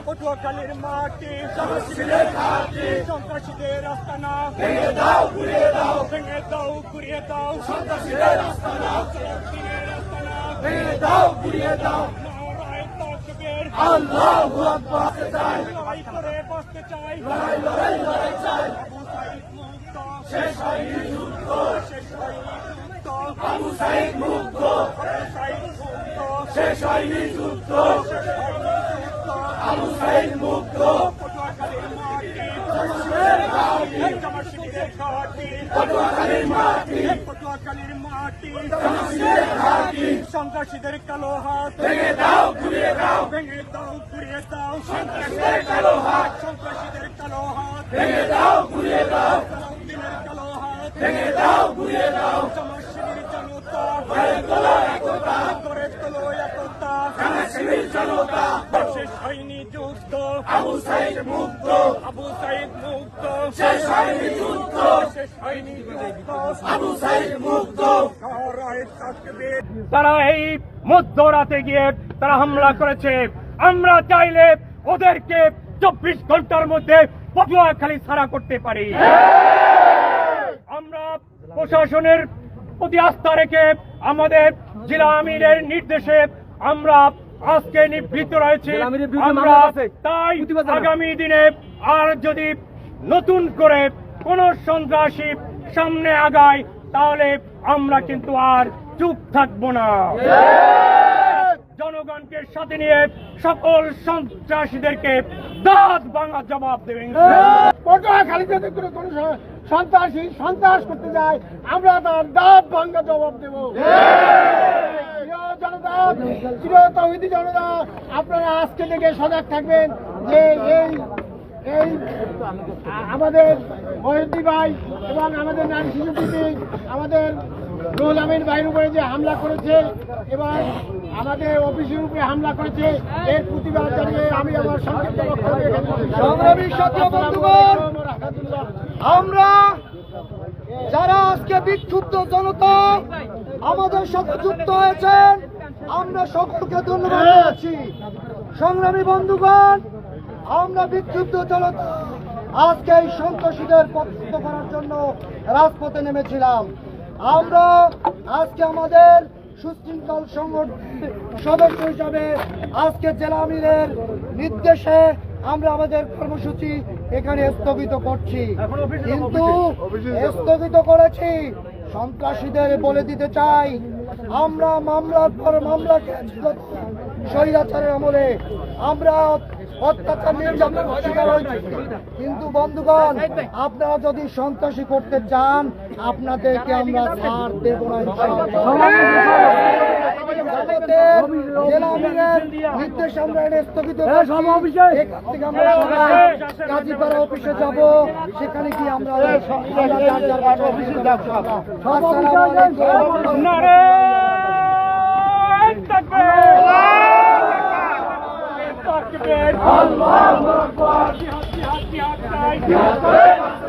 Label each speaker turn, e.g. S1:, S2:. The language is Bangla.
S1: পটুয়াখালীর মাটি সন্ত্রাসীদের আস্তানা ভেঙে দাও ঘুরিয়ে দাও, ভেঙে দাও ঘুরিয়ে দাও, সন্ত্রাসীদের আস্তানা ভেঙে দাও ঘুরিয়ে দাও। নারায়ে তাকবীর, আল্লাহু আকবার। লড়াই করে বাঁচতে চাই, লড়াই চাই। আবু সাঈদ মুক্ত, শেষ হয়নি যুদ্ধ, শেষ হয়নি যুদ্ধ। আবু সাঈদ মুক্ত, শেষ হয়নি যুদ্ধ, শেষ হয়নি যুদ্ধ। আবু সাঈদ মুক্ত। পটুয়াখালীর মাটি, জামাশিদের ঘাটি, পটুয়াখালীর মাটি, পটুয়াখালীর মাটি, জামাশিদের ঘাটি। সন্ত্রাসীদের কালো হাত ভেঙে দাও ঘুরিয়ে দাও, ভেঙে দাও ঘুরিয়ে দাও। সন্ত্রাসীদের কালো হাত, সন্ত্রাসীদের কালো হাত ভেঙে দাও ঘুরিয়ে দাও। সালাউদ্দিনের কালো হাত ভেঙে দাও ঘুরিয়ে দাও। জামাশিদের জনতা গড়ে তোলো একতা, গড়ে তোলো একতা। জামাশিদের জনতা, শেষ হয়নি যুদ্ধ, আবু সাঈদ মুক্ত, আবু সাঈদ মুক্ত। শেষ হয়নি যুদ্ধ, শেষ হয়নি যুদ্ধ। আবু সাঈদ মুক্ত। নারায়ে তাকবীর। তারা এই মধ্যরাতে গিয়ে তারা হামলা করেছে। আমরা চাইলে ওদেরকে 24 ঘন্টার মধ্যে পটুয়াখালী ছাড়া করতে পারি। আমরা প্রশাসনের প্রতি আস্থা রেখে আমাদের জেলা আমিরের নির্দেশে আমরা আজকে নিবৃত্ত রয়েছে। আমরা তাই আগামী দিনে আর যদি নতুন করে কোন সন্ত্রাসী সামনে আগায় তাহলে আমরা কিন্তু আর চুপ থাকবো না। জনগণকে সাথে নিয়ে সকল সন্ত্রাসীদেরকে দাঁত ভাঙা জবাব দেবেন।
S2: পটুয়াখালী যদি কোনো সন্ত্রাসী সন্ত্রাস করতে যায় আমরা তার দাঁত ভাঙা জবাব দেব। জনতা, চির তৌহিদি জনতা, আপনারা আজকে থেকে সজাগ থাকবেন যে এই আমাদের মহিউদ্দিন ভাই এবং আমাদের নারী শিশু প্রীতি আমাদের রুহুল আমিন ভাইয়ের উপরে যে হামলা করেছে এবং আমাদের অফিসের উপরে হামলা করেছে, এর প্রতিবাদ জানিয়ে আমি আমার সংক্ষিপ্ত
S3: সংগ্রামী সাথী বন্ধুগণ, আমরা যারা আজকে বিক্ষুব্ধ জনতা আমাদের সাথে যুক্ত হয়েছেন আমরা সকলকে ধন্যবাদ জানাচ্ছি। সংগ্রামী বন্ধুগণ, আমরা বিক্ষুব্ধ জনতা আজকে এই সন্ত্রাসীদের পরাস্ত করার জন্য রাজপথে নেমেছিলাম। আমরা আজকে আমাদের সুশৃঙ্খল সংগঠনের সদস্য হিসাবে আজকে জেলা আমিরের নির্দেশে আমরা আমাদের কর্মসূচি এখানে স্থগিত করছি। কিন্তু স্থগিত করেছি সন্ত্রাসীদের বলে দিতে চাই, আমরা মামলার পর মামলা স্বৈরাচারের আমলে আমরা অত্যাচার নির্যাতন শিকার হয়েছি। কিন্তু বন্ধুগণ, আপনারা যদি সন্ত্রাসী করতে চান আপনাদেরকে আমরা ছাড় দেব না। জেলা আমিরের নির্দেশ আমরা স্থগিত কাজীপাড়া অফিসে যাব, সেখানে কি আমরা
S1: আল্লাহু আকবার।